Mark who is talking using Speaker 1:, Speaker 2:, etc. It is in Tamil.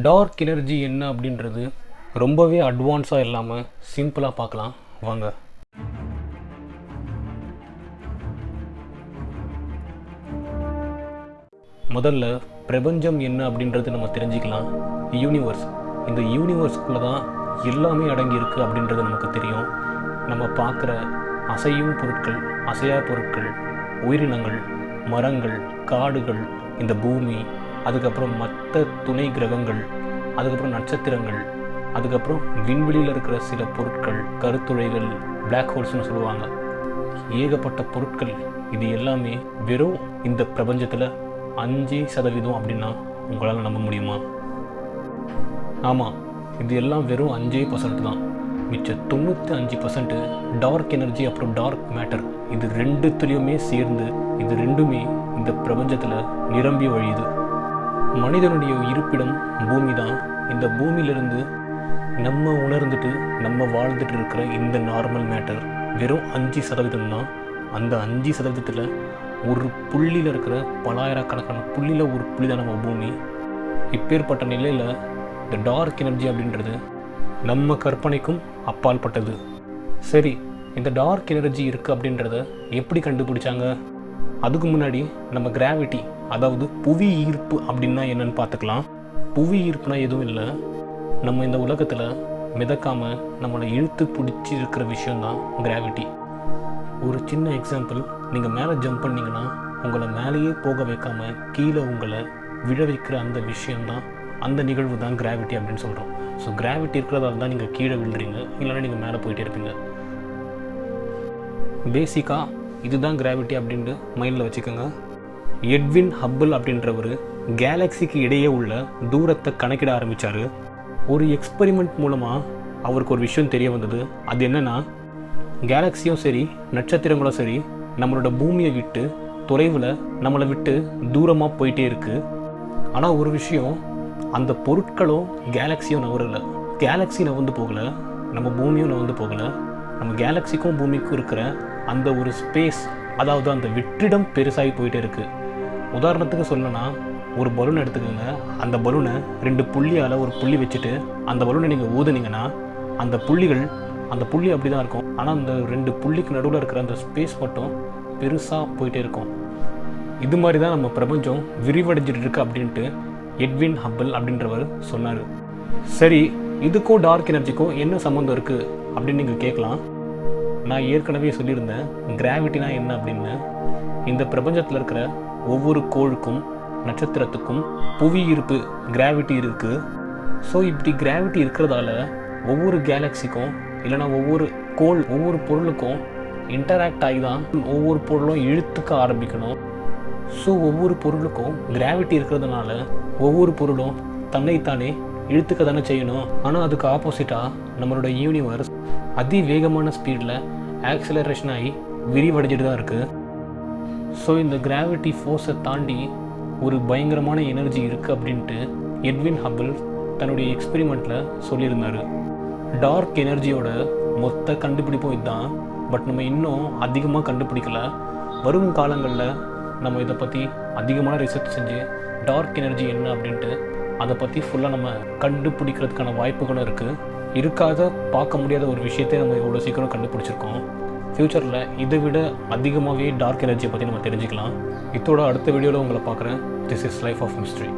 Speaker 1: டார்க் எனர்ஜி என்ன அப்படின்றது ரொம்பவே அட்வான்ஸாக இல்லாமல் சிம்பிளாக பார்க்கலாம் வாங்க. முதல்ல பிரபஞ்சம் என்ன அப்படின்றது நம்ம தெரிஞ்சுக்கலாம். யூனிவர்ஸ், இந்த யூனிவர்ஸ்குள்ளே தான் எல்லாமே அடங்கியிருக்கு அப்படின்றது நமக்கு தெரியும். நம்ம பார்க்குற அசையும் பொருட்கள், அசையா பொருட்கள், உயிரினங்கள், மரங்கள், காடுகள், இந்த பூமி, அதுக்கப்புறம் மற்ற துணை கிரகங்கள், அதுக்கப்புறம் நட்சத்திரங்கள், அதுக்கப்புறம் விண்வெளியில் இருக்கிற சில பொருட்கள், கருத்துளைகள், பிளாக் ஹோல்ஸ்னு சொல்லுவாங்க. ஏகப்பட்ட பொருட்கள். இது எல்லாமே வெறும் இந்த பிரபஞ்சத்தில் 5% அப்படின்னா உங்களால் நம்ப முடியுமா? ஆமாம், இது எல்லாம் வெறும் 5% தான். மிச்ச 95% டார்க் எனர்ஜி அப்புறம் டார்க் மேட்டர். இது ரெண்டுத்துலேயுமே சேர்ந்து இது ரெண்டுமே இந்த பிரபஞ்சத்தில் நிரம்பி வழியுது. மனிதனுடைய இருப்பிடம் பூமி தான். இந்த பூமியிலிருந்து நம்ம உணர்ந்துட்டு நம்ம வாழ்ந்துட்டு இருக்கிற இந்த நார்மல் மேட்டர் வெறும் 5% தான். அந்த 5%த்தில் ஒரு புள்ளியில் இருக்கிற பலாயிரக்கணக்கான புள்ளியில் ஒரு புள்ளி தான் நம்ம பூமி. இப்பேற்பட்ட நிலையில் இந்த டார்க் எனர்ஜி அப்படின்றது நம்ம கற்பனைக்கும் அப்பாற்பட்டது. சரி, இந்த டார்க் எனர்ஜி இருக்குது அப்படின்றத எப்படி கண்டுபிடிச்சாங்க? அதுக்கு முன்னாடி நம்ம கிராவிட்டி, அதாவது புவி ஈர்ப்பு அப்படின்னா என்னன்னு பார்த்துக்கலாம். புவி ஈர்ப்புனா எதுவும் இல்லை, நம்ம இந்த உலகத்தில் மிதக்காமல் நம்மளை இழுத்து பிடிச்சி இருக்கிற விஷயந்தான் கிராவிட்டி. ஒரு சின்ன எக்ஸாம்பிள், நீங்கள் மேலே ஜம்ப் பண்ணிங்கன்னா உங்களை மேலேயே போக வைக்காமல் கீழே உங்களை விழ வைக்கிற அந்த விஷயந்தான், அந்த நிகழ்வு தான் கிராவிட்டி அப்படின்னு சொல்கிறோம். ஸோ கிராவிட்டி இருக்கிறதால தான் நீங்கள் கீழே விழுறீங்க, இல்லைன்னா நீங்கள் மேலே போயிட்டே இருப்பீங்க. பேசிக்காக இதுதான் கிராவிட்டி அப்படின்ட்டு மைண்டில் வச்சுக்கோங்க. எட்வின் ஹப்பிள் அப்படின்றவர் கேலக்சிக்கு இடையே உள்ள தூரத்தை கணக்கிட ஆரம்பித்தார். ஒரு எக்ஸ்பெரிமெண்ட் மூலமாக அவருக்கு ஒரு விஷயம் தெரிய வந்தது. அது என்னென்னா, கேலக்சியும் சரி நட்சத்திரங்களும் சரி நம்மளோட பூமியை விட்டு தொலைவில் நம்மளை விட்டு தூரமாக போயிட்டே இருக்குது. ஆனால் ஒரு விஷயம், அந்த பொருட்களும் கேலக்சியும் நவரலை. கேலக்சி நவந்து போகலை, நம்ம பூமியும் நவந்து போகலை. நம்ம கேலக்சிக்கும் பூமிக்கும் இருக்கிற அந்த ஒரு ஸ்பேஸ், அதாவது அந்த வெற்றிடம் பெருசாகி போயிட்டே இருக்குது. உதாரணத்துக்கு சொல்லணும்னா, ஒரு பலூன் எடுத்துக்கோங்க. அந்த பலூனை 2 புள்ளியால் ஒரு புள்ளி வச்சுட்டு அந்த பலூனை நீங்கள் ஊதுனீங்கன்னா அந்த புள்ளி அப்படி தான் இருக்கும். ஆனால் அந்த 2 புள்ளிக்கு நடுவில் இருக்கிற அந்த ஸ்பேஸ் மட்டும் பெருசாக போயிட்டே இருக்கும். இது மாதிரி தான் நம்ம பிரபஞ்சம் விரிவடைஞ்சிட்டு இருக்கு அப்படின்ட்டு எட்வின் ஹப்பிள் அப்படின்றவர் சொன்னார். சரி, இதுக்கும் டார்க் எனர்ஜிக்கும் என்ன சம்மந்தம் இருக்குது அப்படின்னு நீங்கள் கேட்கலாம். நான் ஏற்கனவே சொல்லியிருந்தேன் கிராவிட்டினா என்ன அப்படின்னு. இந்த பிரபஞ்சத்தில் இருக்கிற ஒவ்வொரு கோளுக்கும் நட்சத்திரத்துக்கும் புவி ஈர்ப்பு கிராவிட்டி இருக்குது. ஸோ இப்படி கிராவிட்டி இருக்கிறதால ஒவ்வொரு கேலக்சிக்கும் இல்லைனா ஒவ்வொரு கோள், ஒவ்வொரு பொருளுக்கும் இன்டராக்ட் ஆகி தான் ஒவ்வொரு பொருளும் இழுத்துக்க ஆரம்பிக்கணும். ஸோ ஒவ்வொரு பொருளுக்கும் கிராவிட்டி இருக்கிறதுனால ஒவ்வொரு பொருளும் தன்னைத்தானே இழுத்துக்க தானே செய்யணும். ஆனால் அதுக்கு ஆப்போசிட்டாக நம்மளோட யூனிவர்ஸ் அதிவேகமான ஸ்பீடில் ஆக்சிலரேஷன் ஆகி விரிவடைஞ்சிட்டு தான் இருக்குது. ஸோ இந்த கிராவிட்டி ஃபோர்ஸை தாண்டி ஒரு பயங்கரமான எனர்ஜி இருக்குது அப்படின்ட்டு எட்வின் ஹப்பிள் தன்னுடைய எக்ஸ்பெரிமெண்ட்டில் சொல்லியிருந்தார். டார்க் எனர்ஜியோட மொத்த கண்டுபிடிப்பும் இதுதான். பட் நம்ம இன்னும் அதிகமாக கண்டுபிடிக்கலை. வரும் காலங்களில் நம்ம இதை பற்றி அதிகமான ரிசர்ச் செஞ்சு டார்க் எனர்ஜி என்ன அப்படின்ட்டு அதை பற்றி ஃபுல்லாக நம்ம கண்டுபிடிக்கிறதுக்கான வாய்ப்புகளும் இருக்குது. இருக்காத பார்க்க முடியாத ஒரு விஷயத்தை நம்ம இவ்வளோ சீக்கிரம் கண்டுபிடிச்சிருக்கோம். ஃப்யூச்சரில் இதை விட அதிகமாகவே டார்க் எனர்ஜியை பற்றி நம்ம தெரிஞ்சுக்கலாம். இதோட அடுத்த வீடியோவில் உங்களை பார்க்குறேன். This is life of mystery.